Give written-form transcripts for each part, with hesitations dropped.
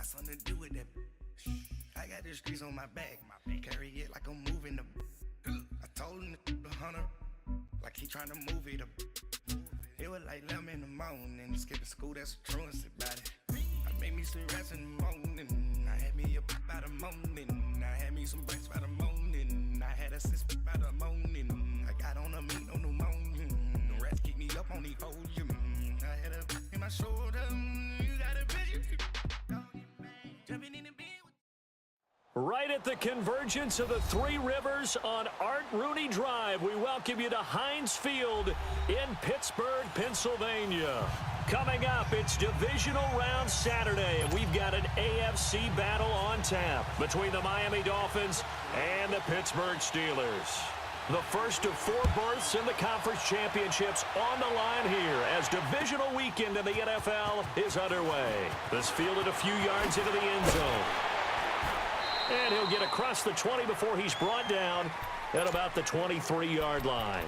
something to do with that. I got the streets on my back. Carry it like I'm moving the. I told him the hunter, like he trying to move it up. It was like 11 in the morning, skipping school, that's a truancy about it. I made me some rats in the morning. I had me up by the morning. I had me some breaks by the morning. I had a sis by the morning. I got on a meat on the morning. The rats keep me up on the podium. I had a in my shoulder. You got a bitch. Jumping in the bed. Right at the convergence of the Three Rivers on Art Rooney Drive, we welcome you to Heinz Field in Pittsburgh, Pennsylvania. Coming up, it's Divisional Round Saturday, and we've got an AFC battle on tap between the Miami Dolphins and the Pittsburgh Steelers. The first of 4 berths in the conference championships on the line here as divisional weekend in the NFL is underway. This fielded a few yards into the end zone. And he'll get across the 20 before he's brought down at about the 23-yard line.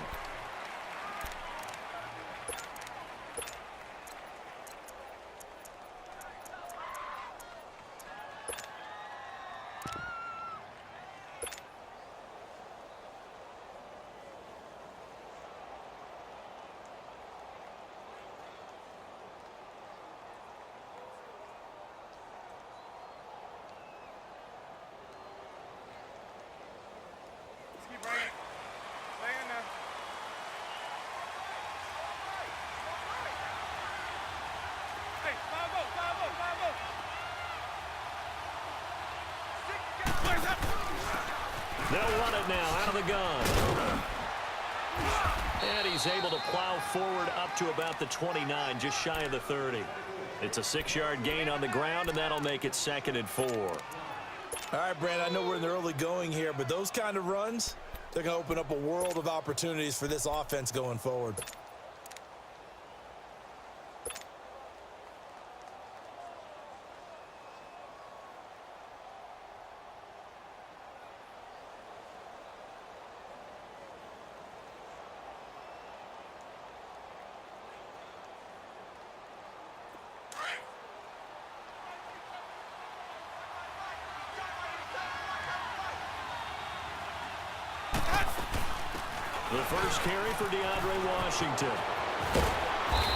They'll run it now out of the gun. And he's able to plow forward up to about the 29, just shy of the 30. It's a 6-yard gain on the ground, and that'll make it 2nd and 4. All right, Brand, I know we're in the early going here, but those kind of runs, they're going to open up a world of opportunities for this offense going forward. The first carry for DeAndre Washington.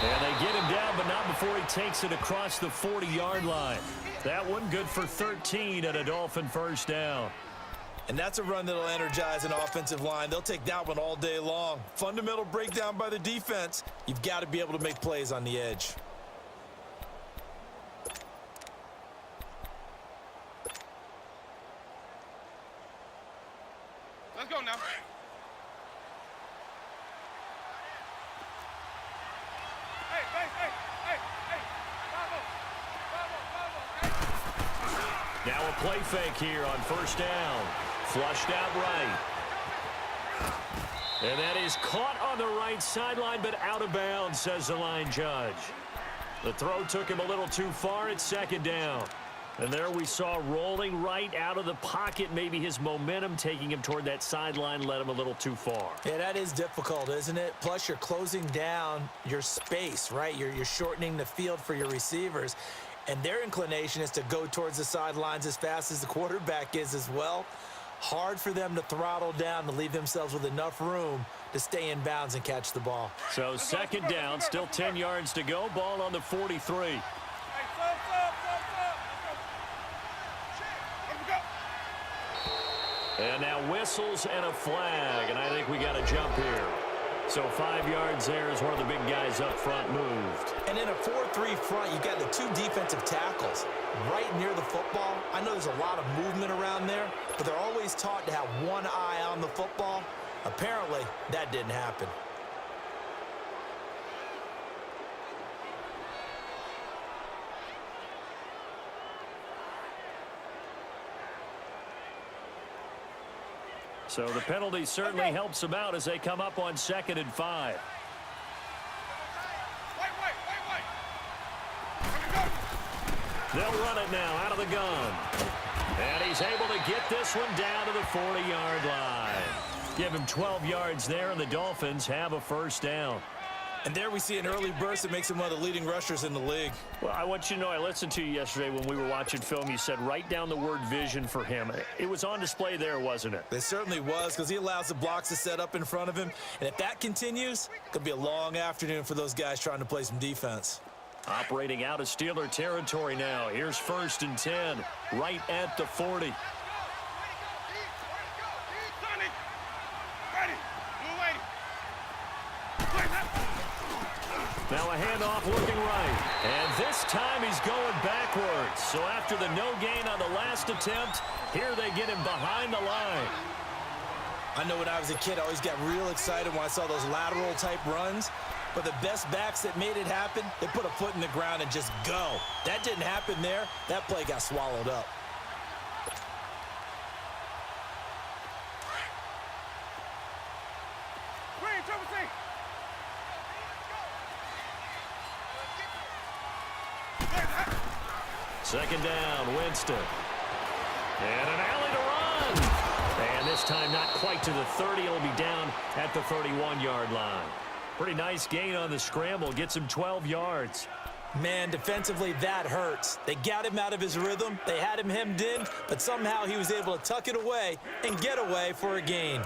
And they get him down, but not before he takes it across the 40-yard line. That one good for 13 and a Dolphin first down. And that's a run that'll energize an offensive line. They'll take that one all day long. Fundamental breakdown by the defense. You've got to be able to make plays on the edge. Let's go now. Now a play fake here on first down. Flushed out right. And that is caught on the right sideline, but out of bounds, says the line judge. The throw took him a little too far. It's 2nd down. And there we saw rolling right out of the pocket. Maybe his momentum taking him toward that sideline led him a little too far. Yeah, that is difficult, isn't it? Plus, you're closing down your space, right? You're shortening the field for your receivers. And their inclination is to go towards the sidelines as fast as the quarterback is as well. Hard for them to throttle down to leave themselves with enough room to stay in bounds and catch the ball. So 2nd down, still 10 yards to go. Ball on the 43. And now whistles and a flag, and I think we got a jump here. So 5 yards there as one of the big guys up front moved. And in a 4-3 front, you've got the 2 defensive tackles right near the football. I know there's a lot of movement around there, but they're always taught to have one eye on the football. Apparently, that didn't happen. So the penalty certainly helps them out as they come up on 2nd and 5. They'll run it now out of the gun. And he's able to get this one down to the 40-yard line. Give him 12 yards there, and the Dolphins have a first down. And there we see an early burst that makes him one of the leading rushers in the league. Well, I want you to know, I listened to you yesterday when we were watching film. You said write down the word vision for him. It was on display there, wasn't it? It certainly was, because he allows the blocks to set up in front of him. And if that continues, it could be a long afternoon for those guys trying to play some defense. Operating out of Steeler territory now. Here's 1st and 10, right at the 40. Now a handoff looking right. And this time he's going backwards. So after the no gain on the last attempt, here they get him behind the line. I know when I was a kid, I always got real excited when I saw those lateral type runs. But the best backs that made it happen, they put a foot in the ground and just go. That didn't happen there. That play got swallowed up. Second down, Winston. And an alley to run. And this time not quite to the 30. It'll be down at the 31-yard line. Pretty nice gain on the scramble. Gets him 12 yards. Man, defensively, that hurts. They got him out of his rhythm. They had him hemmed in, but somehow he was able to tuck it away and get away for a gain.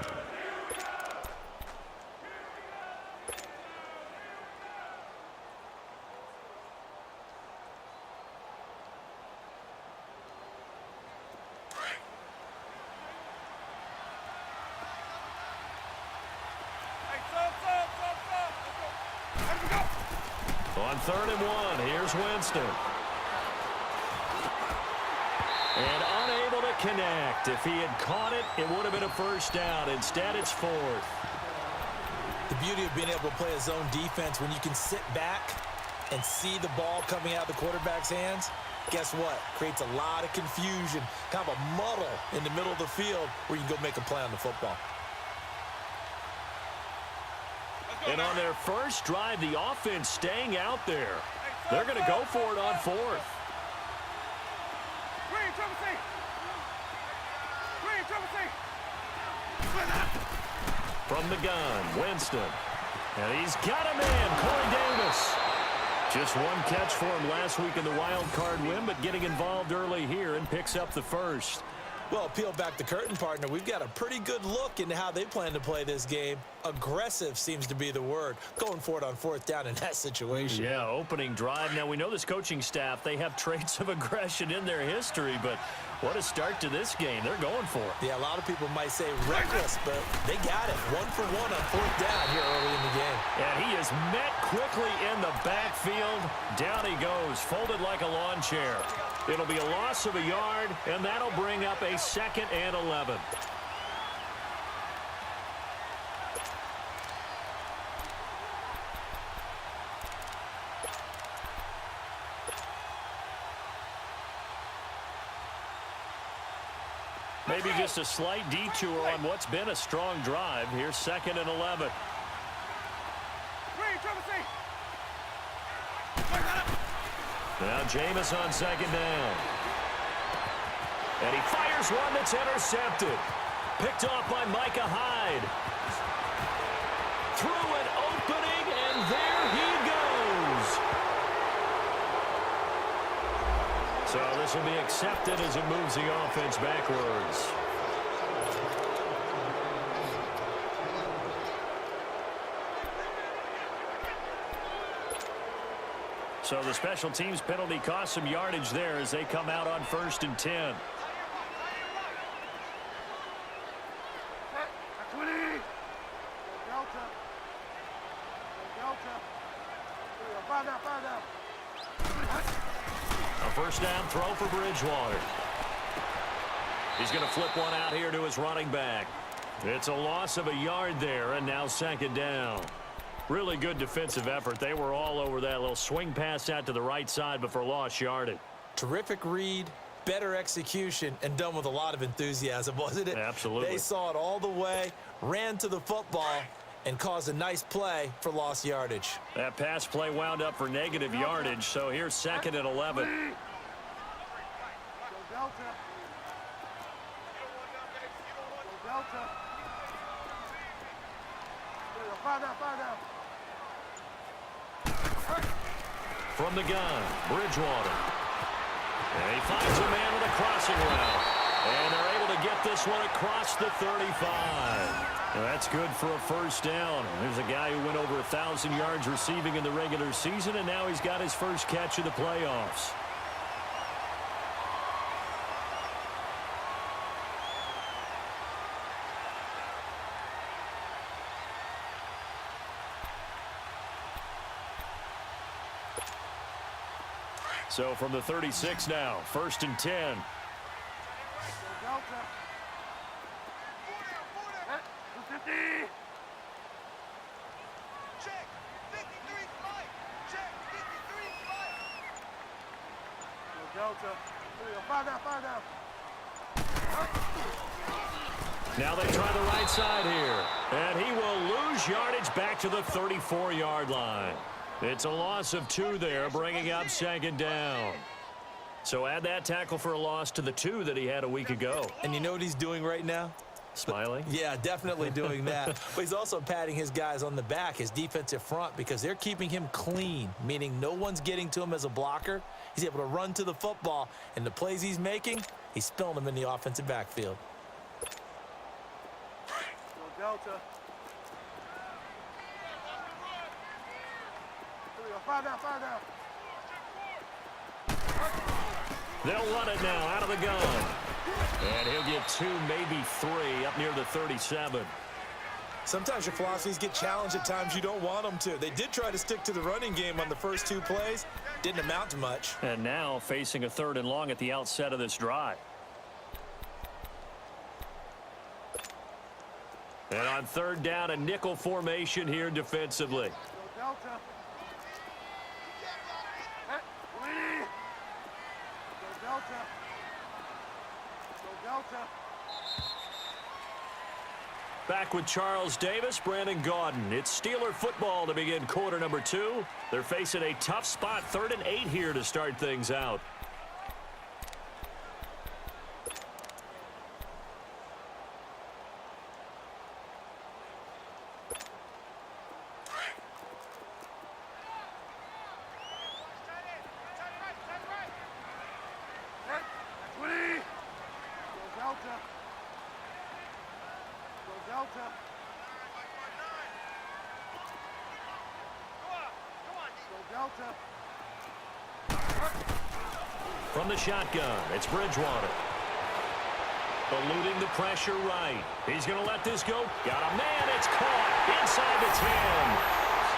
On 3rd and 1, here's Winston. And unable to connect. If he had caught it, it would have been a first down. Instead, it's 4th. The beauty of being able to play a zone defense when you can sit back and see the ball coming out of the quarterback's hands, guess what? Creates a lot of confusion, kind of a muddle in the middle of the field where you can go make a play on the football. And on their first drive, the offense staying out there. They're going to go for it on 4th. From the gun, Winston. And he's got a man, Corey Davis. Just one catch for him last week in the wild card win, but getting involved early here and picks up the first. Well, peel back the curtain, partner. We've got a pretty good look into how they plan to play this game. Aggressive seems to be the word. Going for it on 4th down in that situation. Yeah, opening drive. Now, we know this coaching staff, they have traits of aggression in their history, but what a start to this game. They're going for it. Yeah, a lot of people might say reckless, but they got it. 1 for 1 on 4th down here early in the game. And he is met quickly in the backfield. Down he goes, folded like a lawn chair. It'll be a loss of a yard, and that'll bring up a 2nd and 11. Maybe just a slight detour on what's been a strong drive. Here's 2nd and 11. Now Jameis on 2nd down. And he fires one that's intercepted. Picked off by Micah Hyde. Through an opening, and there he goes. So this will be accepted as it moves the offense backwards. So the special teams penalty cost some yardage there as they come out on 1st and 10. A first down throw for Bridgewater. He's going to flip one out here to his running back. It's a loss of a yard there, and now 2nd down. Really good defensive effort. They were all over that little swing pass out to the right side before lost yardage. Terrific read, better execution, and done with a lot of enthusiasm, wasn't it? Absolutely. They saw it all the way, ran to the football, and caused a nice play for lost yardage. That pass play wound up for negative yardage, so here's 2nd and 11. From the gun, Bridgewater. And he finds a man with a crossing route. And they're able to get this one across the 35. Well, that's good for a first down. There's a guy who went over 1,000 yards receiving in the regular season, and now he's got his first catch of the playoffs. So from the 36 now, 1st and 10. Now they try the right side here. And he will lose yardage back to the 34-yard line. It's a loss of 2 there, bringing up 2nd down. So add that tackle for a loss to the 2 that he had a week ago. And you know what he's doing right now? Smiling? Yeah, definitely doing that. But he's also patting his guys on the back, his defensive front, because they're keeping him clean, meaning no one's getting to him as a blocker. He's able to run to the football, and the plays he's making, he's spilling them in the offensive backfield. Delta. Five down. They'll run it now out of the gun. And he'll get 2, maybe 3 up near the 37. Sometimes your philosophies get challenged at times you don't want them to. They did try to stick to the running game on the first 2 plays. Didn't amount to much. And now facing a 3rd and long at the outset of this drive. And on 3rd down, a nickel formation here defensively. Delta. Back with Charles Davis, Brandon Gaudin. It's Steeler football to begin quarter number 2. They're facing a tough spot, 3rd and 8 here to start things out. From the shotgun, it's Bridgewater. Eluding the pressure right. He's going to let this go. Got a man. It's caught inside the 10.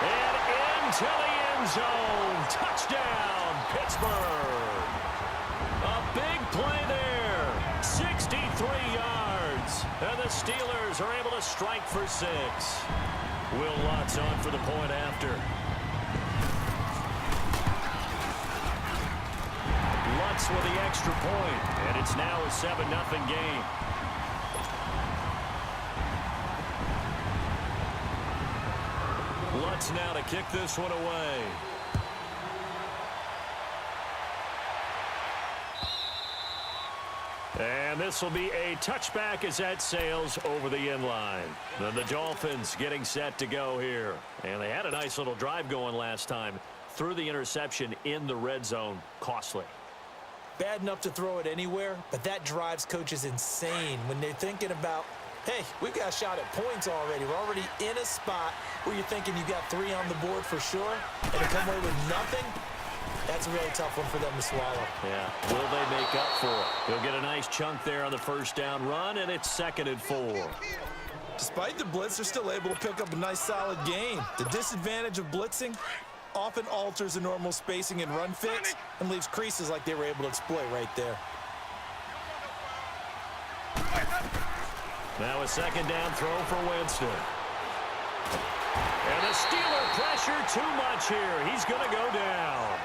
And into the end zone. Touchdown, Pittsburgh. A big play there. 63 yards. And the Steelers are able to strike for 6. Will Lutz on for the point after. Lutz with the extra point, and it's now a 7-0 game. Lutz now to kick this one away. And this will be a touchback as that sails over the end line. Then the Dolphins getting set to go here. And they had a nice little drive going last time. Threw the interception in the red zone. Costly. Bad enough to throw it anywhere, but that drives coaches insane when they're thinking about, hey, we've got a shot at points already. We're already in a spot where you're thinking you got 3 on the board for sure, and to come away with nothing, that's a really tough one for them to swallow. Yeah, will they make up for it? They'll get a nice chunk there on the first down run, and it's 2nd and 4. Despite the blitz, they're still able to pick up a nice solid gain. The disadvantage of blitzing often alters the normal spacing and run fits and leaves creases like they were able to exploit right there. Now a 2nd down throw for Winston. And the Steeler pressure too much here. He's going to go down.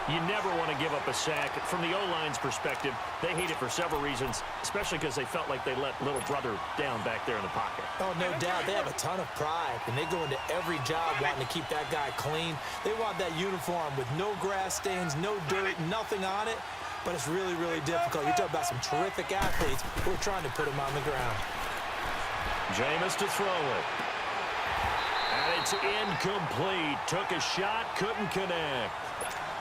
You never want to give up a sack. From the O-line's perspective, they hate it for several reasons, especially because they felt like they let little brother down back there in the pocket. Oh, no doubt. They have a ton of pride, and they go into every job wanting to keep that guy clean. They want that uniform with no grass stains, no dirt, nothing on it, but it's really, really difficult. You're talking about some terrific athletes who are trying to put him on the ground. Jameis to throw it. And it's incomplete. Took a shot, couldn't connect.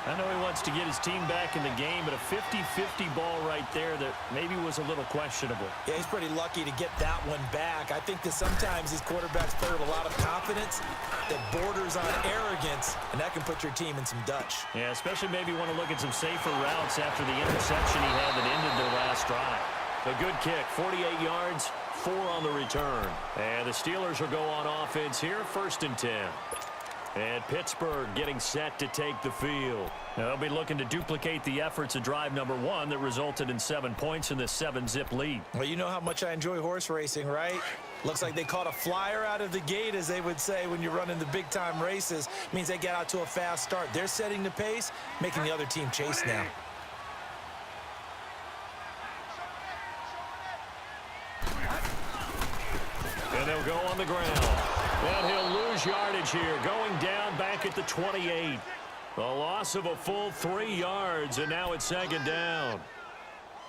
I know he wants to get his team back in the game, but a 50-50 ball right there that maybe was a little questionable. Yeah, he's pretty lucky to get that one back. I think that sometimes these quarterbacks play with a lot of confidence that borders on arrogance, and that can put your team in some Dutch. Yeah, especially maybe want to look at some safer routes after the interception he had that ended their last drive. A good kick, 48 yards, 4 on the return. And the Steelers will go on offense here, 1st and 10. And Pittsburgh getting set to take the field. They'll be looking to duplicate the efforts of drive number 1 that resulted in 7 points in this 7-zip lead. Well, you know how much I enjoy horse racing, right? Looks like they caught a flyer out of the gate, as they would say when you're running the big-time races. Means they get out to a fast start. They're setting the pace, making the other team chase now. And they'll go on the ground. And he'll lose yardage here, going down back at the 28. A loss of a full 3 yards, and now it's 2nd down.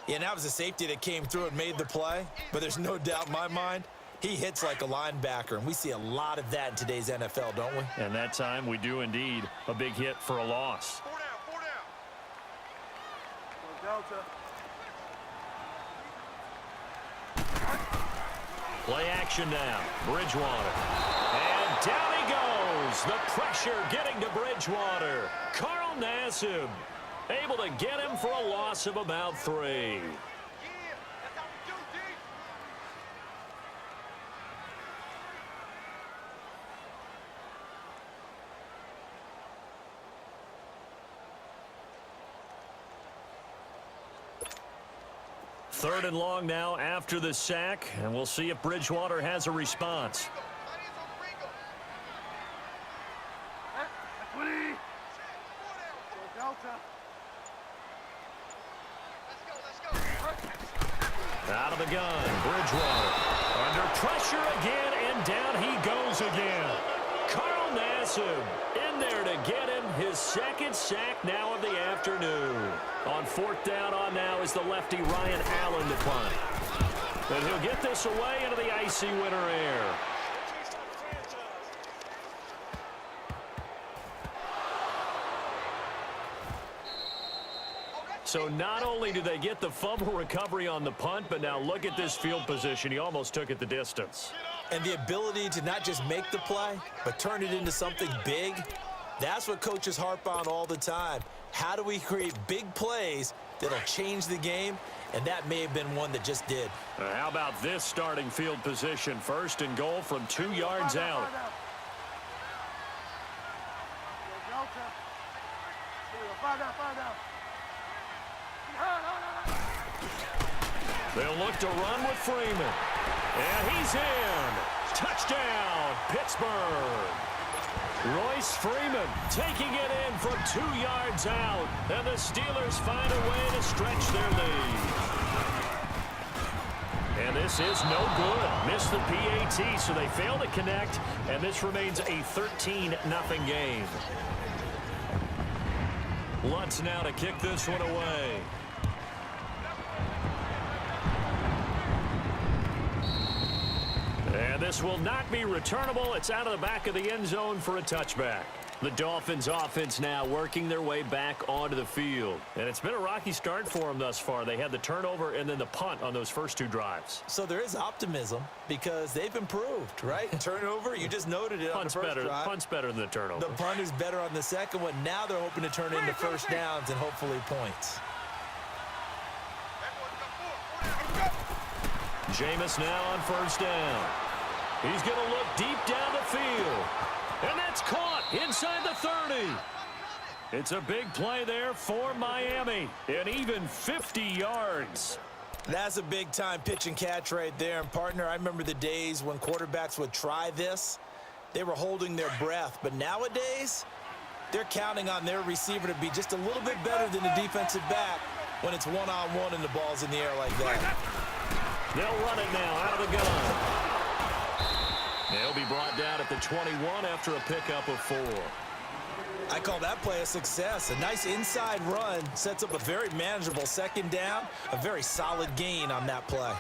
Yeah, and that was a safety that came through and made the play. But there's no doubt in my mind, he hits like a linebacker, and we see a lot of that in today's NFL, don't we? And that time we do indeed. A big hit for a loss. 4 down. Go Delta. Play action now. Bridgewater. And down he goes. The pressure getting to Bridgewater. Carl Nassib able to get him for a loss of about 3. Third and long now after the sack, and we'll see if Bridgewater has a response. Out of the gun, Bridgewater. Under pressure again, and down he goes again. Carl Nassib in there to get him his 2nd sack now of the afternoon. On 4th down on now is the lefty Ryan Allen to punt. And he'll get this away into the icy winter air. So not only do they get the fumble recovery on the punt, but now look at this field position. He almost took it the distance. And the ability to not just make the play, but turn it into something big, that's what coaches harp on all the time. How do we create big plays that'll change the game? And that may have been one that just did. How about this starting field position? 1st and goal from 2 yards out. They'll look to run with Freeman. And he's in. Touchdown, Pittsburgh. Royce Freeman taking it in from 2 yards out. And the Steelers find a way to stretch their lead. And this is no good. Missed the PAT, so they fail to connect. And this remains a 13-0 game. Lutz now to kick this one away. And this will not be returnable. It's out of the back of the end zone for a touchback. The Dolphins offense now working their way back onto the field. And it's been a rocky start for them thus far. They had the turnover and then the punt on those first 2 drives. So there is optimism because they've improved, right? Turnover, you just noted it on the first drive. Punt's better than the turnover. The punt is better on the second one. Now they're hoping to turn into first downs and hopefully points. Jameis now on 1st down. He's going to look deep down the field. And that's caught inside the 30. It's a big play there for Miami. And even 50 yards. That's a big-time pitch and catch right there. And, partner, I remember the days when quarterbacks would try this. They were holding their breath. But nowadays, they're counting on their receiver to be just a little bit better than the defensive back when it's one-on-one and the ball's in the air like that. They'll run it now out of the gun. They'll be brought down at the 21 after a pickup of 4. I call that play a success. A nice inside run sets up a very manageable 2nd down. A very solid gain on that play.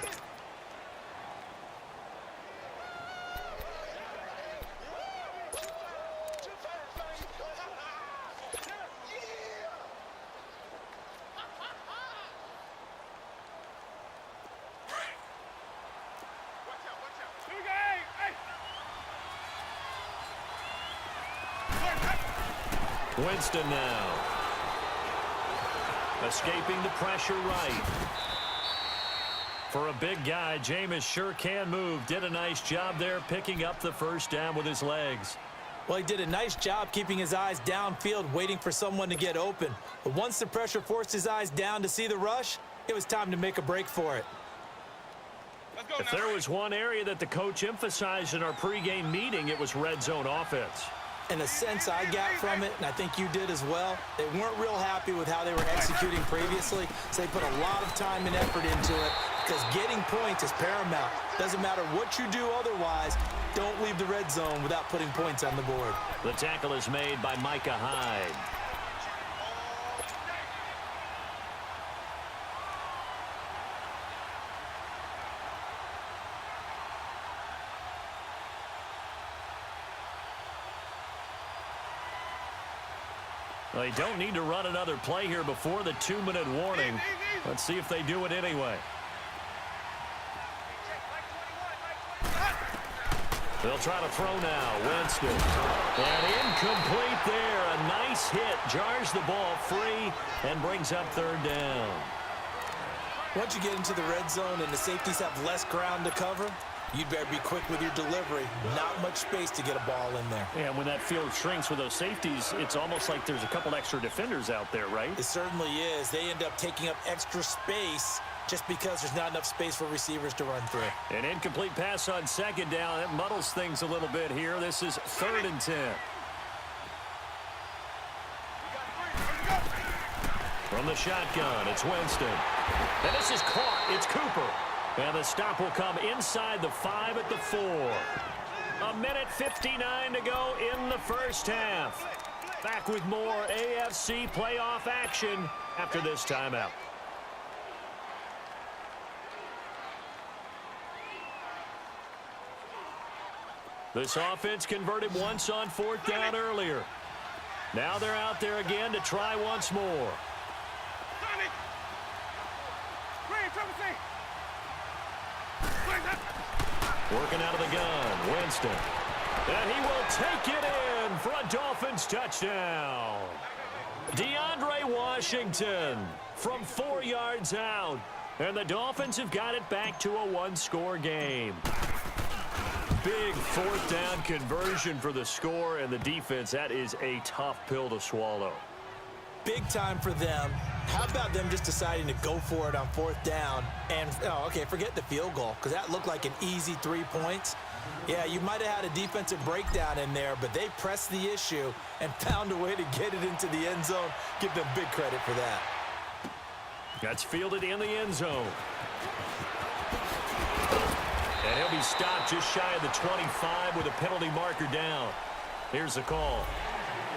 Winston now. Escaping the pressure right. For a big guy, Jameis sure can move. Did a nice job there picking up the first down with his legs. Well, he did a nice job keeping his eyes downfield, waiting for someone to get open. But once the pressure forced his eyes down to see the rush, it was time to make a break for it. If there was one area that the coach emphasized in our pregame meeting, it was red zone offense. And the sense I got from it, and I think you did as well, they weren't real happy with how they were executing previously, so they put a lot of time and effort into it because getting points is paramount. Doesn't matter what you do otherwise, don't leave the red zone without putting points on the board. The tackle is made by Micah Hyde. Well, they don't need to run another play here before the 2-minute warning. Let's see if they do it anyway. They'll try to throw now. Winston. And incomplete there. A nice hit. Jars the ball free and brings up third down. Once you get into the red zone and the safeties have less ground to cover, you'd better be quick with your delivery. Not much space to get a ball in there. And when that field shrinks with those safeties, it's almost like there's a couple extra defenders out there, right? It certainly is. They end up taking up extra space just because there's not enough space for receivers to run through. An incomplete pass on second down. That muddles things a little bit here. This is 3rd and 10. From the shotgun, it's Winston. And this is caught. It's Cooper. And the stop will come inside the 5 at the 4. 1:59 to go in the first half. Back with more AFC playoff action after this timeout. This offense converted once on 4th down earlier. Now they're out there again to try once more. Working out of the gun, Winston. And he will take it in for a Dolphins touchdown. DeAndre Washington from 4 yards out. And the Dolphins have got it back to a 1-score game. Big 4th down conversion for the score, and the defense, that is a tough pill to swallow. Big time for them. How about them just deciding to go for it on 4th down and, forget the field goal, because that looked like an easy 3 points. Yeah, you might have had a defensive breakdown in there, but they pressed the issue and found a way to get it into the end zone. Give them big credit for that. That's fielded in the end zone. And he'll be stopped just shy of the 25 with a penalty marker down. Here's the call.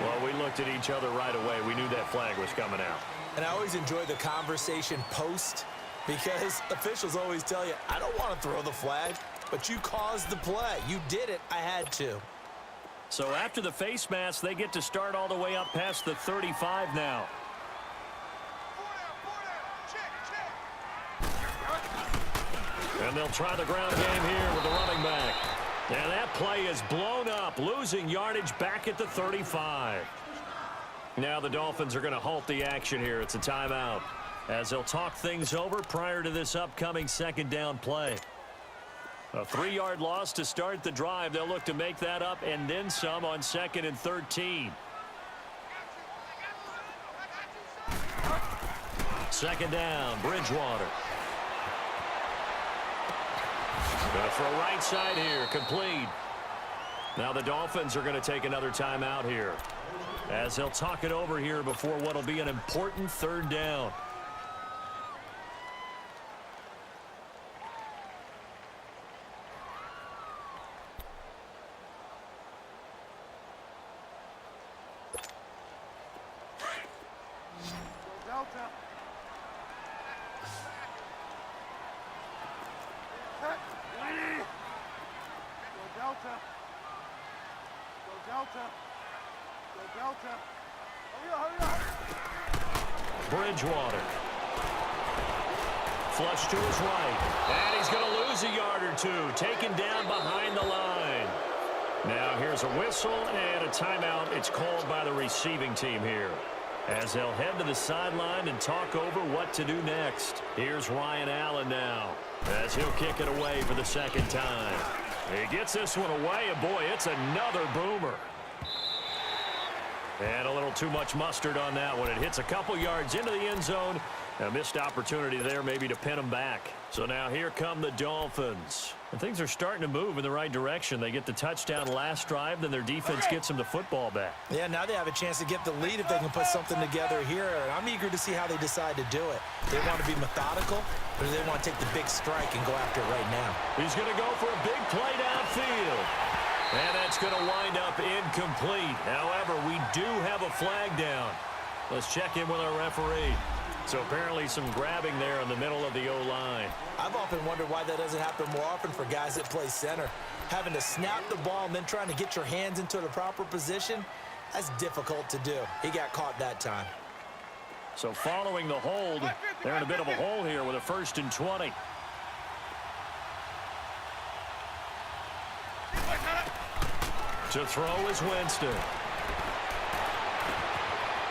Well, we looked at each other right away. We knew that flag was coming out. And I always enjoy the conversation post because officials always tell you, I don't want to throw the flag, but you caused the play. You did it. I had to. So after the face mask, they get to start all the way up past the 35 now. And they'll try the ground game here with the running back. And that play is blown up, losing yardage back at the 35. Now the Dolphins are going to halt the action here. It's a timeout as they'll talk things over prior to this upcoming 2nd down play. A 3-yard loss to start the drive. They'll look to make that up and then some on 2nd and 13. 2nd down, Bridgewater. Going to throw right side here, complete. Now the Dolphins are going to take another timeout here as they'll talk it over here before what will be an important 3rd down. Delta. Delta. Go Delta. Go Delta. Hurry up. Bridgewater. Flush to his right. And he's going to lose a yard or two. Taken down behind the line. Now here's a whistle and a timeout. It's called by the receiving team here, as they'll head to the sideline and talk over what to do next. Here's Ryan Allen now, as he'll kick it away for the second time. He gets this one away, and boy, it's another boomer. And a little too much mustard on that one. It hits a couple yards into the end zone. A missed opportunity there maybe to pin them back. So now here come the Dolphins. And things are starting to move in the right direction. They get the touchdown last drive, then their defense gets them the football back. Yeah, now they have a chance to get the lead if they can put something together here. And I'm eager to see how they decide to do it. They want to be methodical, or do they want to take the big strike and go after it right now? He's going to go for a big play downfield. And that's going to wind up incomplete. However, we do have a flag down. Let's check in with our referee. So apparently some grabbing there in the middle of the O-line. I've often wondered why that doesn't happen more often for guys that play center. Having to snap the ball and then trying to get your hands into the proper position, that's difficult to do. He got caught that time. So following the hold, they're in a bit of a hole here with a 1st and 20. To throw is Winston.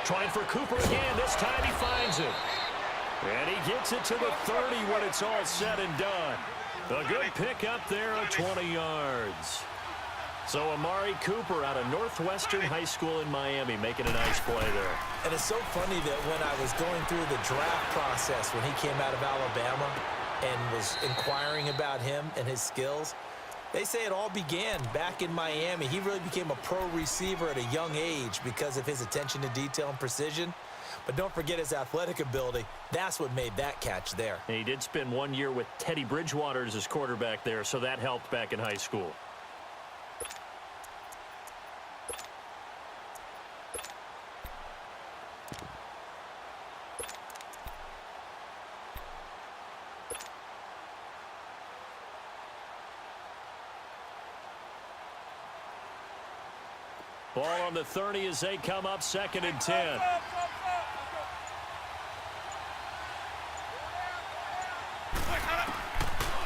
Trying for Cooper again. This time he finds it. And he gets it to the 30 when it's all said and done. A good pick up there of 20 yards. So Amari Cooper out of Northwestern High School in Miami making a nice play there. And it's so funny that when I was going through the draft process when he came out of Alabama and was inquiring about him and his skills, they say it all began back in Miami. He really became a pro receiver at a young age because of his attention to detail and precision. But don't forget his athletic ability. That's what made that catch there. And he did spend 1 year with Teddy Bridgewater as his quarterback there, so that helped back in high school. Ball on the 30 as they come up 2nd and 10.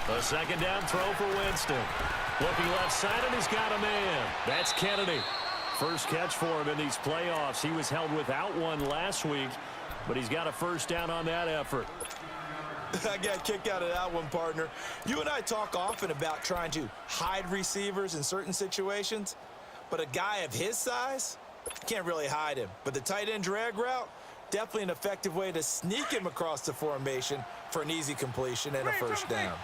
A second down throw for Winston. Looking left side, and he's got a man. That's Kennedy. First catch for him in these playoffs. He was held without one last week, but he's got a first down on that effort. I got kicked out of that one, partner. You and I talk often about trying to hide receivers in certain situations. But a guy of his size, can't really hide him. But the tight end drag route, definitely an effective way to sneak him across the formation for an easy completion and a first down.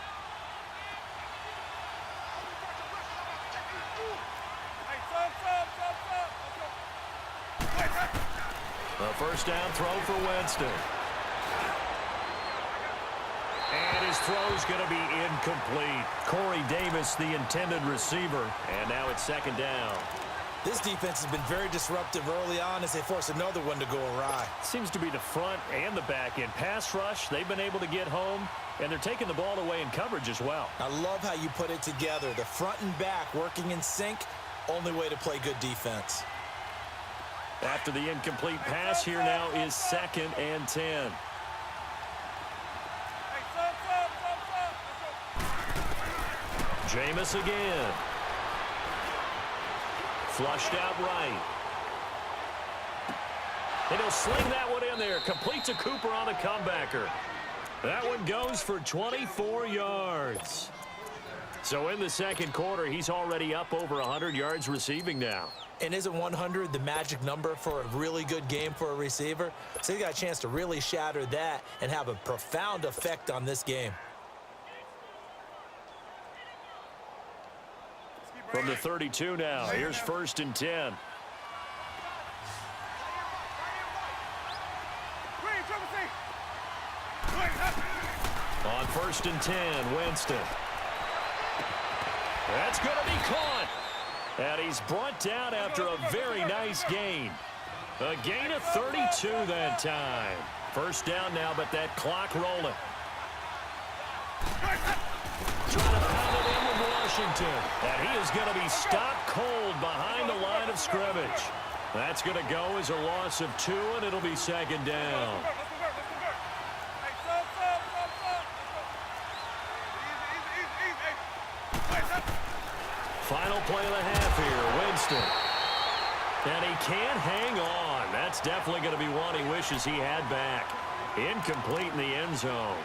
A first down throw for Winston. And his throw's going to be incomplete. Corey Davis, the intended receiver. And now it's 2nd down. This defense has been very disruptive early on as they force another one to go awry. Seems to be the front and the back end. Pass rush, they've been able to get home, and they're taking the ball away in coverage as well. I love how you put it together. The front and back working in sync, only way to play good defense. After the incomplete pass, here now is 2nd and 10. Jameis again. Flushed out right. And he'll sling that one in there. Complete to Cooper on the comebacker. That one goes for 24 yards. So in the second quarter, he's already up over 100 yards receiving now. And isn't 100 the magic number for a really good game for a receiver? So he got a chance to really shatter that and have a profound effect on this game. From the 32 now, here's 1st and 10. On 1st and 10, Winston. That's going to be caught. And he's brought down after a very nice gain. A gain of 32 that time. First down now, but that clock rolling. Trying to pound it in with Washington. And he is going to be stopped cold behind the line of scrimmage. That's going to go as a loss of 2, and it'll be 2nd down. Final play of the half here, Winston. And he can't hang on. That's definitely going to be one he wishes he had back. Incomplete in the end zone.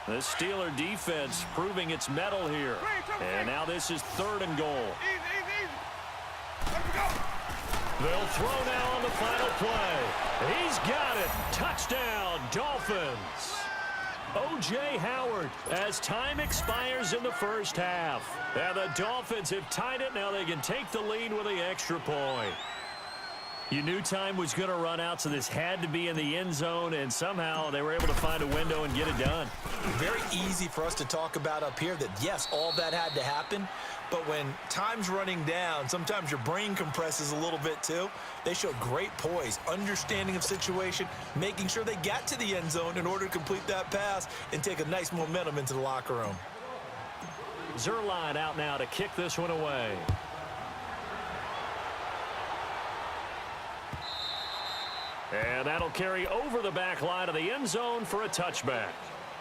The Steeler defense proving its mettle here. And now this is 3rd and goal. They'll throw now on the final play. He's got it. Touchdown, Dolphins. O.J. Howard as time expires in the first half. And the Dolphins have tied it. Now they can take the lead with the extra point. You knew time was going to run out, so this had to be in the end zone, and somehow they were able to find a window and get it done. Very easy for us to talk about up here that, yes, all that had to happen, but when time's running down, sometimes your brain compresses a little bit too. They showed great poise, understanding of situation, making sure they got to the end zone in order to complete that pass and take a nice momentum into the locker room. Zerline out now to kick this one away. And that'll carry over the back line of the end zone for a touchback.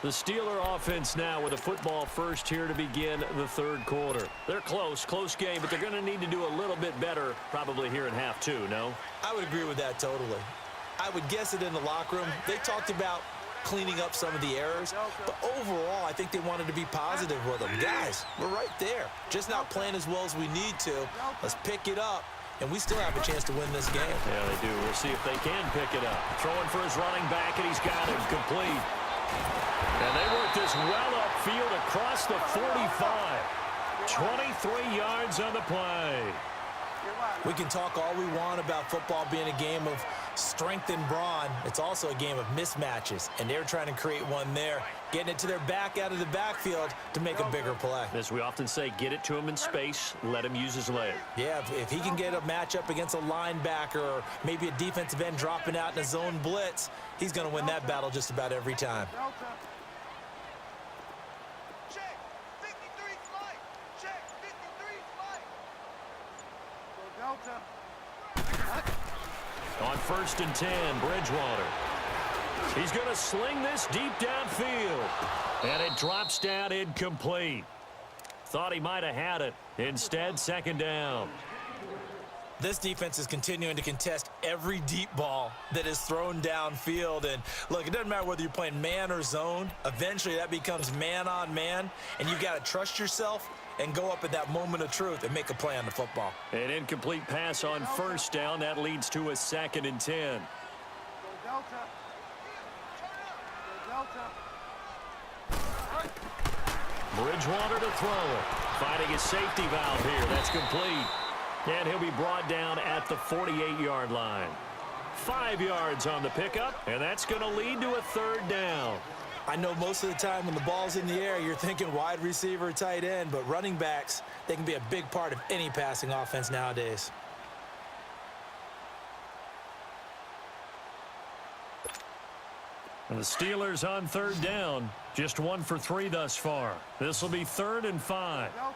The Steeler offense now with a football first here to begin the 3rd quarter. They're close game, but they're going to need to do a little bit better probably here in half 2, no? I would agree with that totally. I would guess it in the locker room. They talked about cleaning up some of the errors, but overall I think they wanted to be positive with them. Guys, we're right there. Just not playing as well as we need to. Let's pick it up. And we still have a chance to win this game. Yeah, they do. We'll see if they can pick it up. Throwing for his running back, and he's got him complete. And they work this well upfield across the 45. 23 yards on the play. We can talk all we want about football being a game of strength and brawn. It's also a game of mismatches, and they're trying to create one there, getting it to their back out of the backfield to make a bigger play. As we often say, get it to him in space, let him use his leg. Yeah, if he can get a matchup against a linebacker or maybe a defensive end dropping out in a zone blitz, he's going to win that battle just about every time. Check, 53 flight. Check, 53 flight. Go Delta. On 1st and 10, Bridgewater. He's going to sling this deep downfield. And it drops down incomplete. Thought he might have had it. Instead, 2nd down. This defense is continuing to contest every deep ball that is thrown downfield. And look, it doesn't matter whether you're playing man or zone. Eventually, that becomes man on man. And you've got to trust yourself and go up at that moment of truth and make a play on the football. An incomplete pass on 1st down. That leads to a 2nd and 10. Go Delta. Go Delta. Bridgewater to throw it. Finding his safety valve here. That's complete. And he'll be brought down at the 48-yard line. 5 yards on the pickup, and that's going to lead to a 3rd down. I know most of the time when the ball's in the air, you're thinking wide receiver, tight end, but running backs, they can be a big part of any passing offense nowadays. And the Steelers on 3rd down. Just 1 for 3 thus far. This will be 3rd and 5. Delta.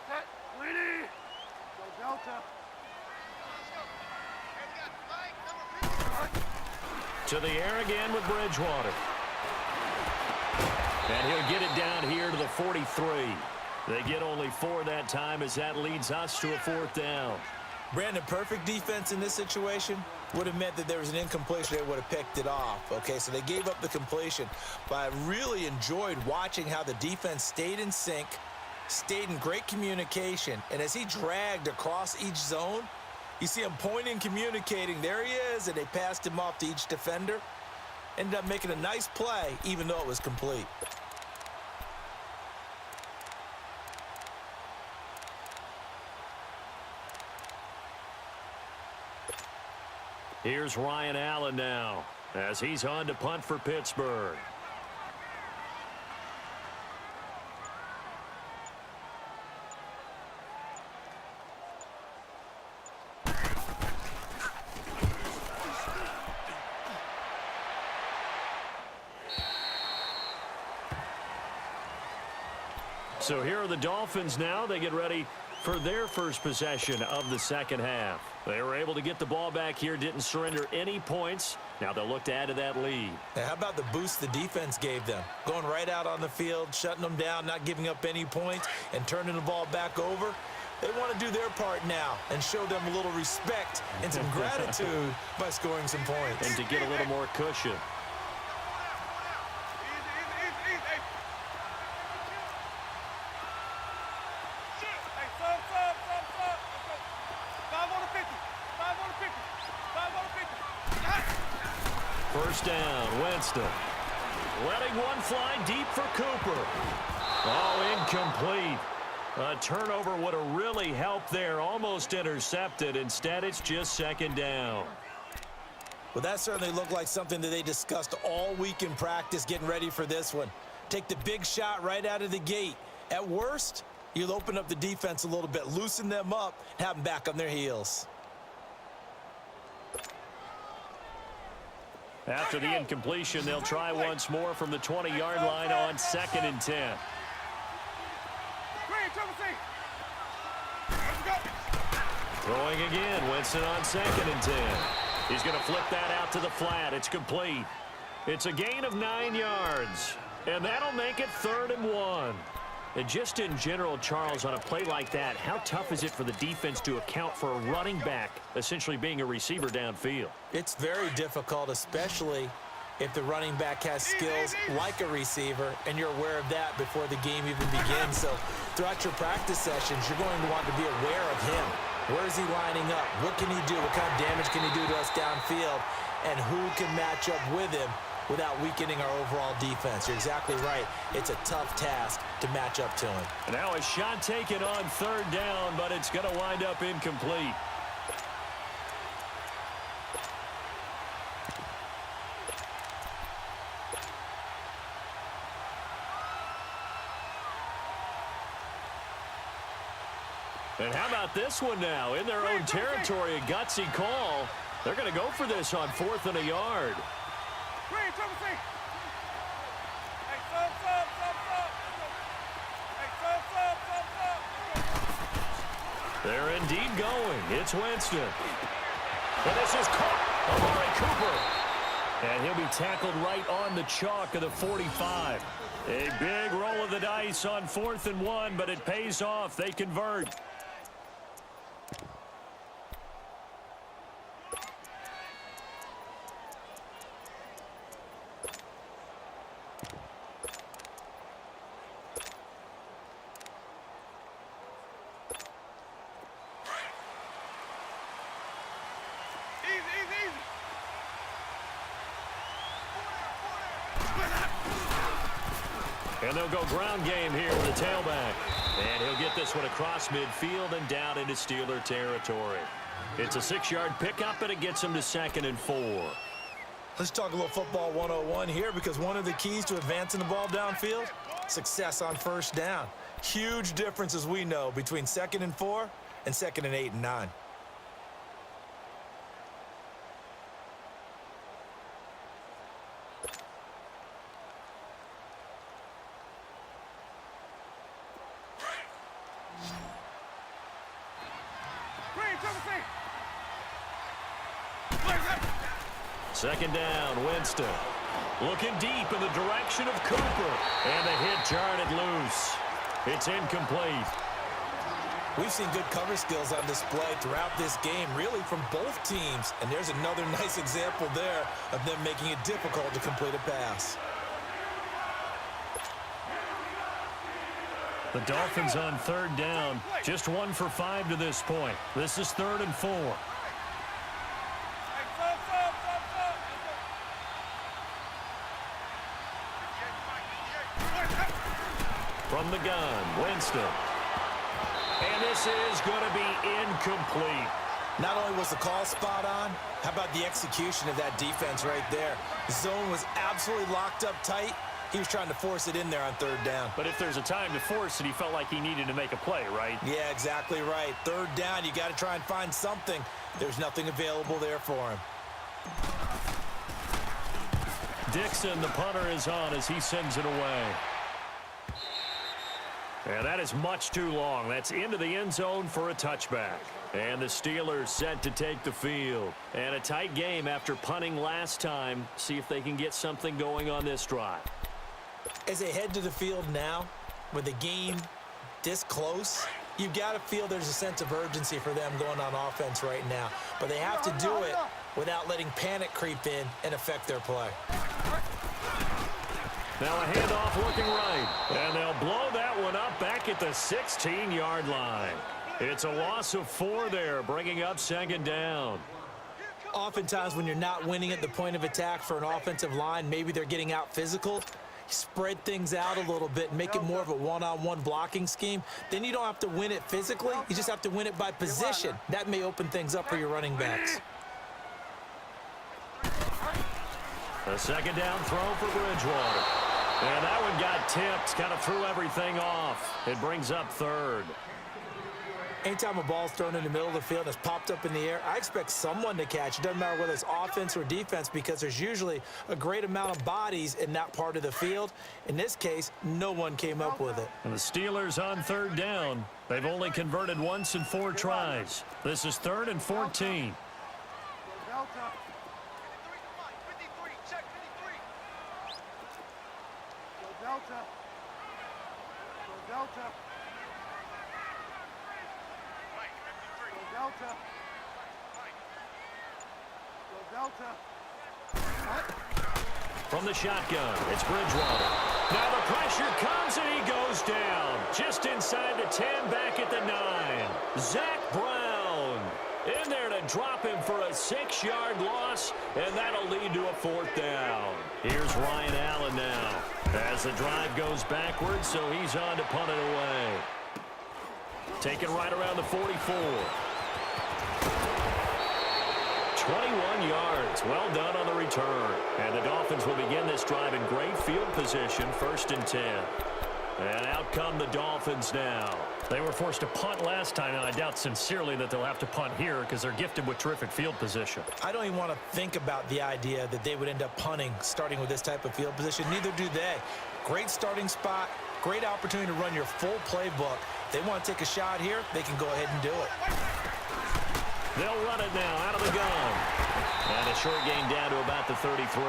Set. Leady. Go Delta. To the air again with Bridgewater. And he'll get it down here to the 43. They get only 4 that time as that leads us to a 4th down. Brandon, perfect defense in this situation would have meant that there was an incompletion. They would have picked it off. Okay, so they gave up the completion. But I really enjoyed watching how the defense stayed in sync, stayed in great communication. And as he dragged across each zone, you see him pointing, communicating. There he is, and they passed him off to each defender. Ended up making a nice play, even though it was complete. Here's Ryan Allen now as he's on to punt for Pittsburgh. So here are the Dolphins now. They get ready for their first possession of the second half. They were able to get the ball back here, didn't surrender any points. Now they'll look to add to that lead. Now, how about the boost the defense gave them? Going right out on the field, shutting them down, not giving up any points, and turning the ball back over. They want to do their part now and show them a little respect and some gratitude by scoring some points. And to get a little more cushion. First down, Winston. Letting one fly deep for Cooper. Oh, incomplete. A turnover would have really helped there. Almost intercepted. Instead, it's just second down. Well, that certainly looked like something that they discussed all week in practice getting ready for this one. Take the big shot right out of the gate. At worst, you'll open up the defense a little bit, loosen them up, and have them back on their heels. After the incompletion, they'll try once more from the 20-yard line on 2nd and 10. Throwing again, Winston on 2nd and 10. He's going to flip that out to the flat. It's complete. It's a gain of 9 yards, and that'll make it 3rd and 1. And just in general, Charles, on a play like that, how tough is it for the defense to account for a running back essentially being a receiver downfield? It's very difficult, especially if the running back has skills like a receiver, and you're aware of that before the game even begins. So throughout your practice sessions, you're going to want to be aware of him. Where is he lining up? What can he do? What kind of damage can he do to us downfield? And who can match up with him without weakening our overall defense? You're exactly right. It's a tough task to match up to him. And now a shot taken on 3rd down, but it's going to wind up incomplete. And how about this one now? In their own territory, a gutsy call. They're going to go for this on 4th and a yard. They're indeed going. It's Winston. And this is caught. Amari Cooper. And he'll be tackled right on the chalk of the 45. A big roll of the dice on 4th and 1, but it pays off. They convert. And they'll go ground game here with the tailback. And he'll get this one across midfield and down into Steeler territory. It's a 6-yard pickup, and it gets him to 2nd and 4. Let's talk a little football 101 here, because one of the keys to advancing the ball downfield, success on 1st down. Huge difference, as we know, between 2nd and 4 and 2nd and 8 and 9. Second down, Winston. Looking deep in the direction of Cooper. And the hit jarred it loose. It's incomplete. We've seen good cover skills on display throughout this game, really from both teams. And there's another nice example there of them making it difficult to complete a pass. The Dolphins on 3rd down. Just 1 for 5 to this point. This is 3rd and 4. From the gun, Winston. And this is going to be incomplete. Not only was the call spot on, how about the execution of that defense right there? The zone was absolutely locked up tight. He was trying to force it in there on 3rd down. But if there's a time to force it, he felt like he needed to make a play, right? Yeah, exactly right. 3rd down, you got to try and find something. There's nothing available there for him. Dixon, the punter, is on as he sends it away. And that is much too long. That's into the end zone for a touchback. And the Steelers set to take the field. And a tight game after punting last time. See if they can get something going on this drive. As they head to the field now, with the game this close, you've got to feel there's a sense of urgency for them going on offense right now. But they have to do it without letting panic creep in and affect their play. Now a handoff looking right. And they'll blow that one up back at the 16-yard line. It's a loss of 4 there, bringing up second down. Oftentimes when you're not winning at the point of attack for an offensive line, maybe they're getting out physical, spread things out a little bit and make it more of a one-on-one blocking scheme. Then you don't have to win it physically. You just have to win it by position. That may open things up for your running backs. A second down throw for Bridgewater. And that one got tipped, kind of threw everything off. It brings up third. Anytime a ball's thrown in the middle of the field and it's popped up in the air, I expect someone to catch. It doesn't matter whether it's offense or defense because there's usually a great amount of bodies in that part of the field. In this case, no one came up with it. And the Steelers on third down. They've only converted once in 4 tries. This is 3rd and 14. Delta. 53, check 53. Go Delta. Go Delta. Mike, 53. Go Delta. Go Delta. From the shotgun, it's Bridgewater. Now the pressure comes and he goes down. Just inside the 10, back at the 9. Zach Brown in there to drop him for a 6-yard loss, and that'll lead to a 4th down. Here's Ryan Allen now as the drive goes backwards, so he's on to punt it away. Taken right around the 44. 21 yards. Well done on the return. And the Dolphins will begin this drive in great field position, 1st and 10. And out come the Dolphins now. They were forced to punt last time, and I doubt sincerely that they'll have to punt here because they're gifted with terrific field position. I don't even want to think about the idea that they would end up punting starting with this type of field position. Neither do they. Great starting spot, great opportunity to run your full playbook. If they want to take a shot here, they can go ahead and do it. They'll run it now out of the gun. And a short gain down to about the 33.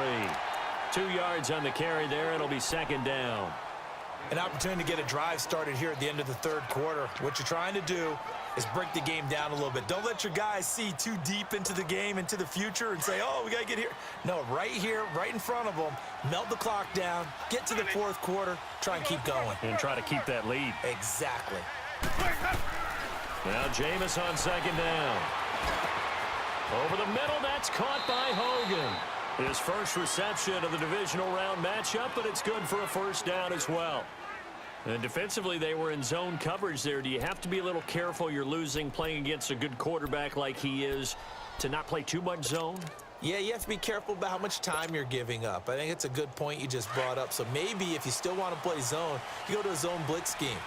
2 yards on the carry there. It'll be 2nd down. An opportunity to get a drive started here at the end of the 3rd quarter. What you're trying to do is break the game down a little bit. Don't let your guys see too deep into the game, into the future, and say, oh, we got to get here. No, right here, right in front of them, melt the clock down, get to the 4th quarter, try and keep going. And try to keep that lead. Exactly. Now Jameis on 2nd down. Over the middle, that's caught by Hogan. His first reception of the divisional round matchup, but it's good for a 1st down as well. And defensively, they were in zone coverage there. Do you have to be a little careful you're losing playing against a good quarterback like he is to not play too much zone? Yeah, you have to be careful about how much time you're giving up. I think it's a good point you just brought up. So maybe if you still want to play zone, you go to a zone blitz scheme.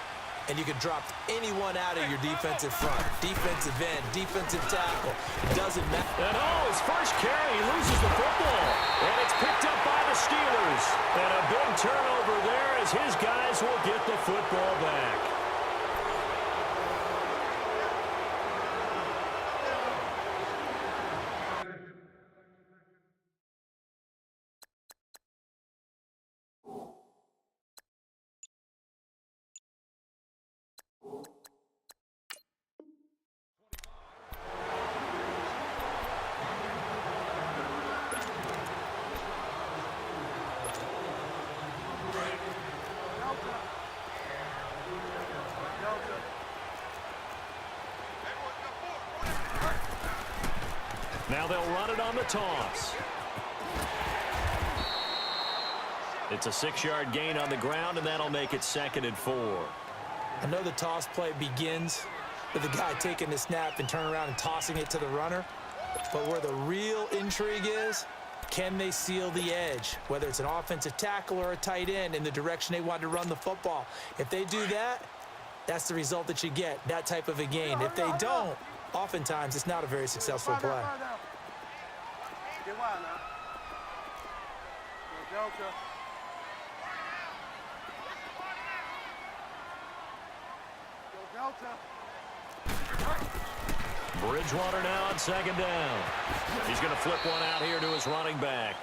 And you can drop anyone out of your defensive front, defensive end, defensive tackle. It doesn't matter. And his first carry, he loses the football. And it's picked up by the Steelers. And a big turnover there as his guys will get the football back. Now they'll run it on the toss. It's a 6-yard gain on the ground, and that'll make it 2nd and 4. I know the toss play begins with the guy taking the snap and turning around and tossing it to the runner. But where the real intrigue is, can they seal the edge, whether it's an offensive tackle or a tight end, in the direction they want to run the football? If they do that, that's the result that you get, that type of a gain. If they don't, oftentimes it's not a very successful play. Get wild now. Go Delta. Delta. Bridgewater now on second down. He's going to flip one out here to his running back.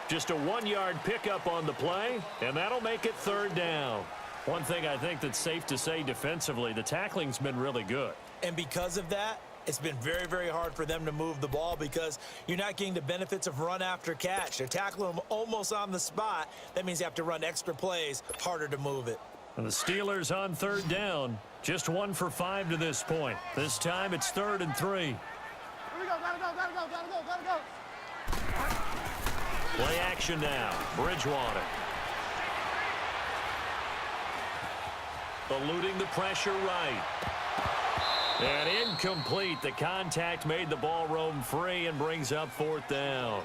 Just a 1-yard pickup on the play, and that'll make it third down. One thing I think that's safe to say defensively, the tackling's been really good. And because of that, it's been very, very hard for them to move the ball because you're not getting the benefits of run after catch. They're tackling them almost on the spot. That means you have to run extra plays, harder to move it. And the Steelers on third down, just 1 for 5 to this point. This time it's 3rd and 3. Here we go, gotta go. Play action now, Bridgewater. Eluding the pressure right. And incomplete. The contact made the ball roam free and brings up 4th down.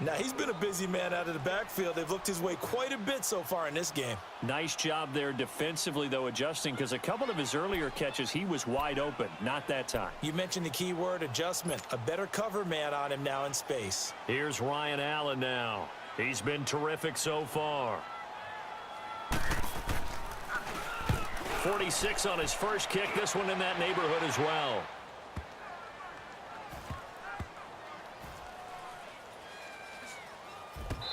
Now, he's been a busy man out of the backfield. They've looked his way quite a bit so far in this game. Nice job there defensively, though, adjusting, because a couple of his earlier catches, he was wide open. Not that time. You mentioned the key word, adjustment. A better cover man on him now in space. Here's Ryan Allen now. He's been terrific so far. 46 on his first kick. This one in that neighborhood as well.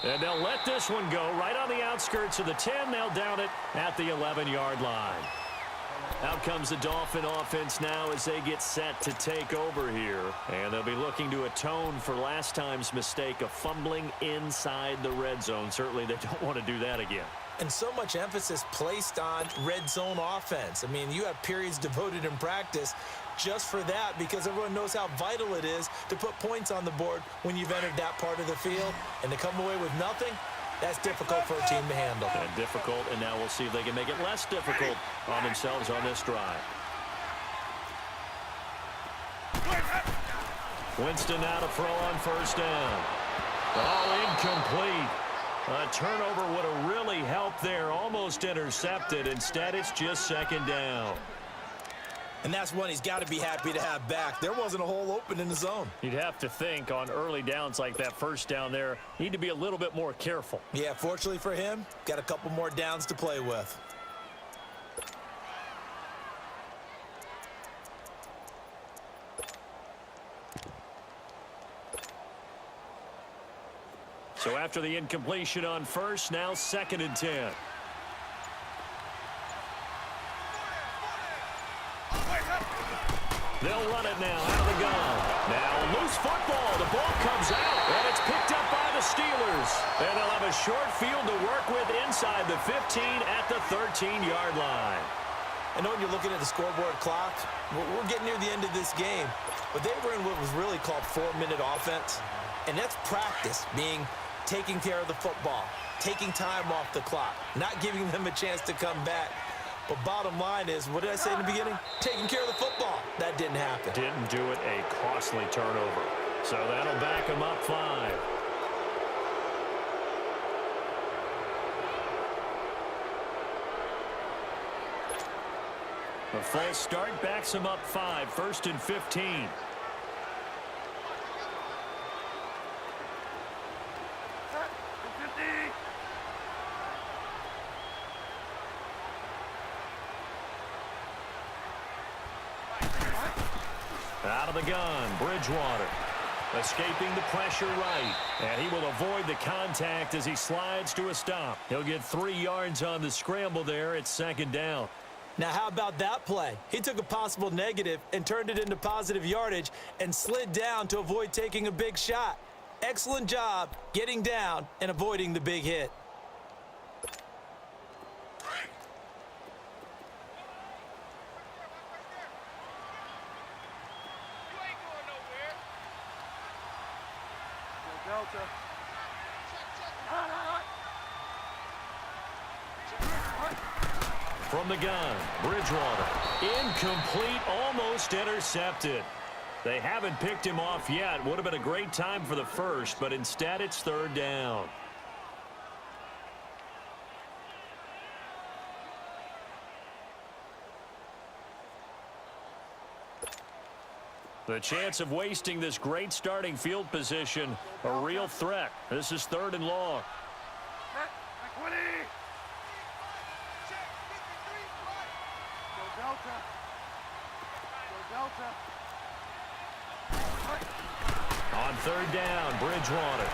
And they'll let this one go right on the outskirts of the 10. They'll down it at the 11-yard line. Out comes the Dolphin offense now as they get set to take over here. And they'll be looking to atone for last time's mistake of fumbling inside the red zone. Certainly they don't want to do that again. And so much emphasis placed on red zone offense. I mean, you have periods devoted in practice just for that because everyone knows how vital it is to put points on the board when you've entered that part of the field. And to come away with nothing, that's difficult for a team to handle. And difficult, and now we'll see if they can make it less difficult on themselves on this drive. Winston now to throw on first down. Oh, incomplete. A turnover would have really helped there. Almost intercepted. Instead, it's just second down. And that's one he's got to be happy to have back. There wasn't a hole open in the zone. You'd have to think on early downs like that first down there, need to be a little bit more careful. Yeah, fortunately for him, got a couple more downs to play with. So after the incompletion on first, now 2nd and 10. They'll run it now out of the gun. Now loose football. The ball comes out, and it's picked up by the Steelers. And they'll have a short field to work with inside the 15 at the 13-yard line. I know when you're looking at the scoreboard clock, we're getting near the end of this game, but they were in what was really called 4-minute offense. And that's practice, being taking care of the football, taking time off the clock, not giving them a chance to come back. But bottom line is, what did I say in the beginning? Taking care of the football. That didn't happen. Didn't do it, a costly turnover. So that'll back them up 5. A false start backs them up 5. 1st and 15. Out of the gun, Bridgewater. Escaping the pressure right. And he will avoid the contact as he slides to a stop. He'll get 3 yards on the scramble there. It's 2nd down. Now, how about that play? He took a possible negative and turned it into positive yardage and slid down to avoid taking a big shot. Excellent job getting down and avoiding the big hit. Delta. From the gun, Bridgewater. Incomplete, almost intercepted. They haven't picked him off yet. Would have been a great time for the first, but instead it's 3rd down. The chance of wasting this great starting field position, a real threat. This is 3rd and long. Go Delta. Delta. Go Delta. On third down, Bridgewater.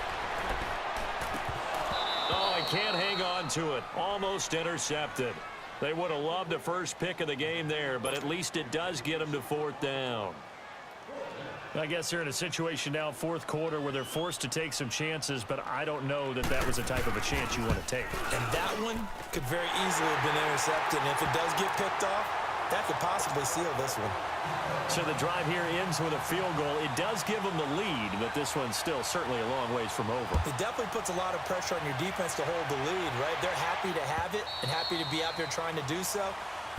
Oh, he can't hang on to it. Almost intercepted. They would have loved the first pick of the game there, but at least it does get them to fourth down. I guess they're in a situation now, fourth quarter, where they're forced to take some chances, but I don't know that that was the type of a chance you want to take. And that one could very easily have been intercepted. And if it does get picked off, that could possibly seal this one. So the drive here ends with a field goal. It does give them the lead, but this one's still certainly a long ways from over. It definitely puts a lot of pressure on your defense to hold the lead, right? They're happy to have it and happy to be out there trying to do so.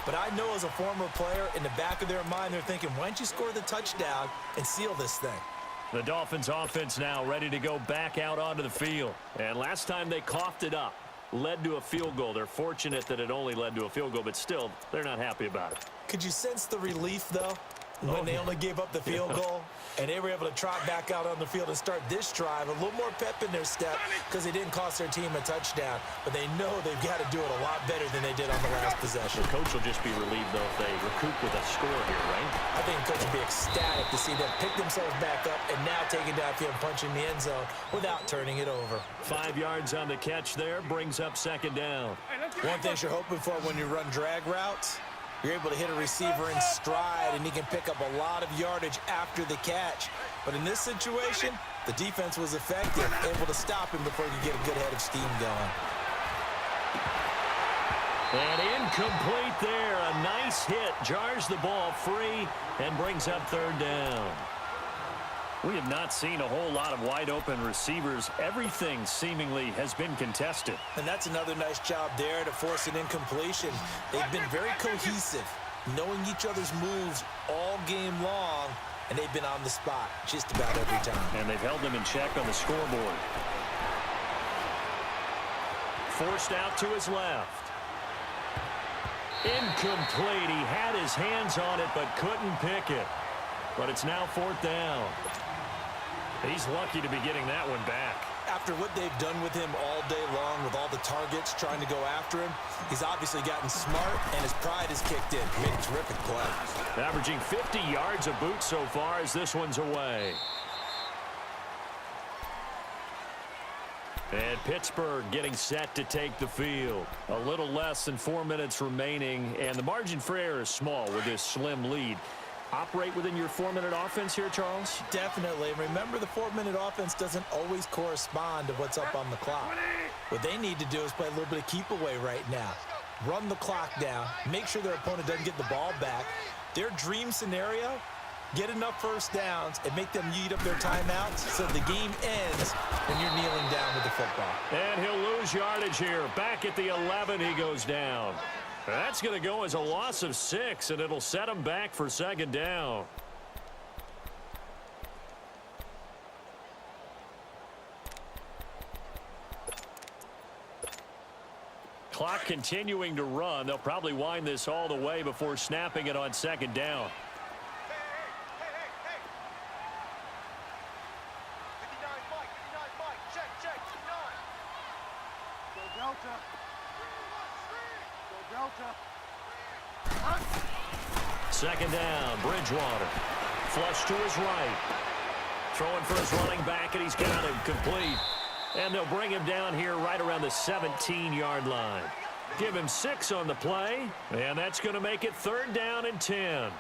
But I know as a former player, in the back of their mind, they're thinking, why don't you score the touchdown and seal this thing? The Dolphins offense now ready to go back out onto the field. And last time they coughed it up, led to a field goal. They're fortunate that it only led to a field goal, but still, they're not happy about it. Could you sense the relief, though, when they only gave up the field goal and they were able to trot back out on the field and start this drive? A little more pep in their step because they didn't cost their team a touchdown, but they know they've got to do it a lot better than they did on the last possession. The coach will just be relieved, though, if they recoup with a score here, right? I think the coach will be ecstatic to see them pick themselves back up and now take it downfield and punch in the end zone without turning it over. 5 yards on the catch there, brings up second down. One thing you're hoping for when you run drag routes, you're able to hit a receiver in stride, and he can pick up a lot of yardage after the catch. But in this situation, the defense was effective, able to stop him before you get a good head of steam going. And incomplete there. A nice hit. Jars the ball free and brings up third down. We have not seen a whole lot of wide-open receivers. Everything seemingly has been contested. And that's another nice job there to force an incompletion. They've been very cohesive, knowing each other's moves all game long, and they've been on the spot just about every time. And they've held them in check on the scoreboard. Forced out to his left. Incomplete. He had his hands on it but couldn't pick it. But it's now fourth down. He's lucky to be getting that one back. After what they've done with him all day long with all the targets trying to go after him, he's obviously gotten smart, and his pride has kicked in. Made a terrific play. Averaging 50 yards a boot so far as this one's away. And Pittsburgh getting set to take the field. A little less than 4 minutes remaining, and the margin for error is small with this slim lead. Operate within your 4-minute offense here, Charles? Definitely. And remember, the 4-minute offense doesn't always correspond to what's up on the clock. What they need to do is play a little bit of keep away right now. Run the clock down. Make sure their opponent doesn't get the ball back. Their dream scenario, get enough first downs and make them eat up their timeouts so the game ends when you're kneeling down with the football. And he'll lose yardage here. Back at the 11, he goes down. That's going to go as a loss of 6, and it'll set him back for second down. Clock continuing to run. They'll probably wind this all the way before snapping it on second down. Hey. 59 Mike, check, 59. Go Delta. Go Delta. Second down, Bridgewater. Flush to his right. Throwing for his running back, and he's got him complete. And they'll bring him down here right around the 17-yard line. Give him 6 on the play, and that's going to make it third down and 10.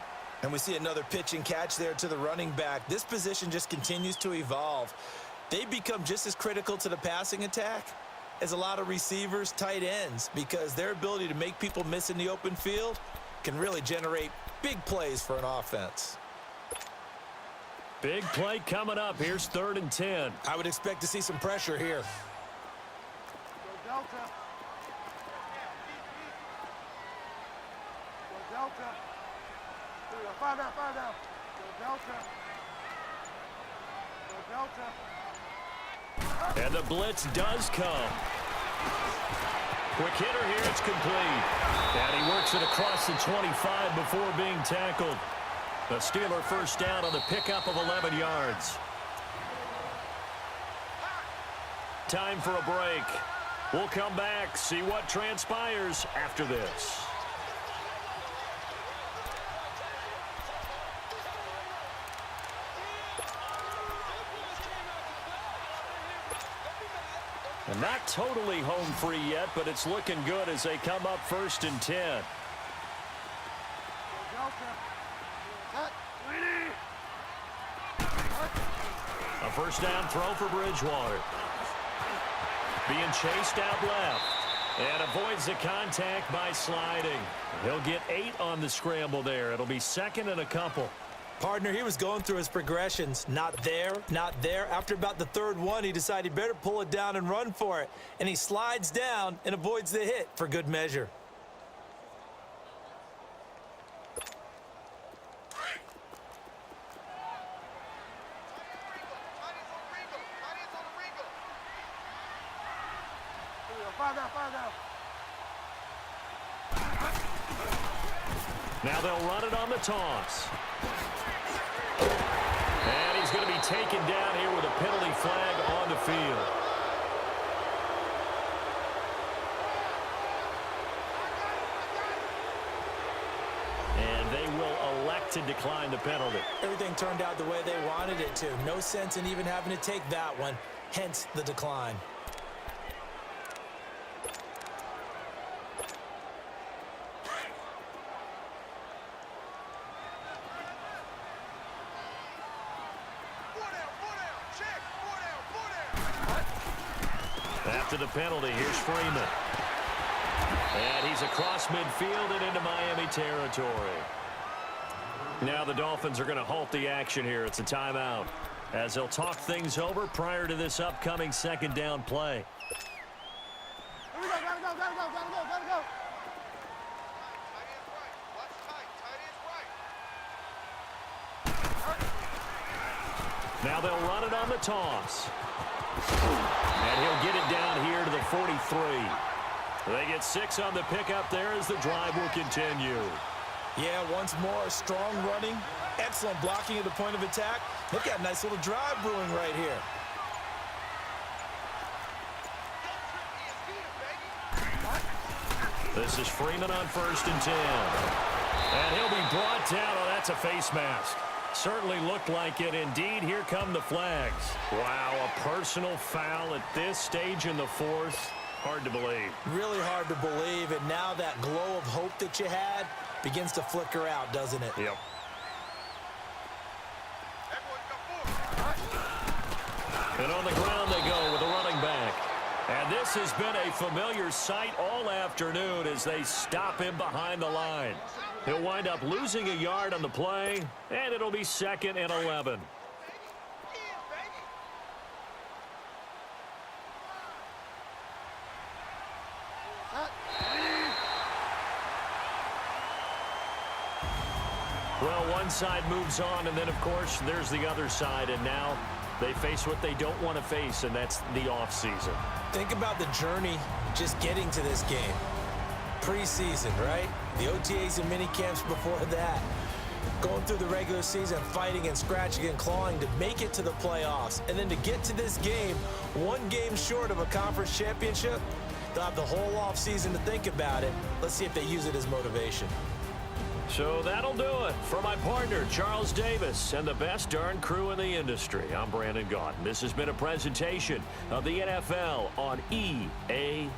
And we see another pitch and catch there to the running back. This position just continues to evolve. They become just as critical to the passing attack as a lot of receivers, tight ends, because their ability to make people miss in the open field can really generate big plays for an offense. Big play coming up. Here's third and 10. I would expect to see some pressure here. Go Delta. Go Delta. There we go. Find out. Go Delta. Go Delta. And the blitz does come. Quick hitter here. It's complete. And he works it across the 25 before being tackled. The Steeler first down on the pickup of 11 yards. Time for a break. We'll come back, see what transpires after this. And not totally home free yet, but it's looking good as they come up 1st and 10. A first down throw for Bridgewater. Being chased out left. And avoids the contact by sliding. He'll get 8 on the scramble there. It'll be 2nd and a couple. Partner, he was going through his progressions. Not there, not there. After about the 3rd one, he decided he better pull it down and run for it. And he slides down and avoids the hit for good measure. Now they'll run it on the toss. And he's going to be taken down here with a penalty flag on the field. And they will elect to decline the penalty. Everything turned out the way they wanted it to. No sense in even having to take that one, hence the decline. After the penalty, here's Freeman. And he's across midfield and into Miami territory. Now the Dolphins are going to halt the action here. It's a timeout as they'll talk things over prior to this upcoming 2nd down play. Here we go, gotta go. Now they'll run it on the toss. And he'll get it down here to the 43. They get 6 on the pickup there as the drive will continue. Yeah, once more, strong running, excellent blocking at the point of attack. They've got a nice little drive brewing right here. This is Freeman on 1st and 10. And he'll be brought down. Oh, that's a face mask. Certainly looked like it. Indeed, here come the flags. Wow, a personal foul at this stage in the 4th. Hard to believe. Really hard to believe, and now that glow of hope that you had begins to flicker out, doesn't it? Yep. And on the ground they go with a running back. And this has been a familiar sight all afternoon as they stop him behind the line. He'll wind up losing a yard on the play, and it'll be 2nd and 11. Well, one side moves on, and then, of course, there's the other side, and now they face what they don't want to face, and that's the offseason. Think about the journey just getting to this game. Preseason, right? The OTAs and mini camps before that. Going through the regular season, fighting and scratching and clawing to make it to the playoffs. And then to get to this game, one game short of a conference championship, they'll have the whole offseason to think about it. Let's see if they use it as motivation. So that'll do it for my partner, Charles Davis, and the best darn crew in the industry. I'm Brandon Gaudin. This has been a presentation of the NFL on EA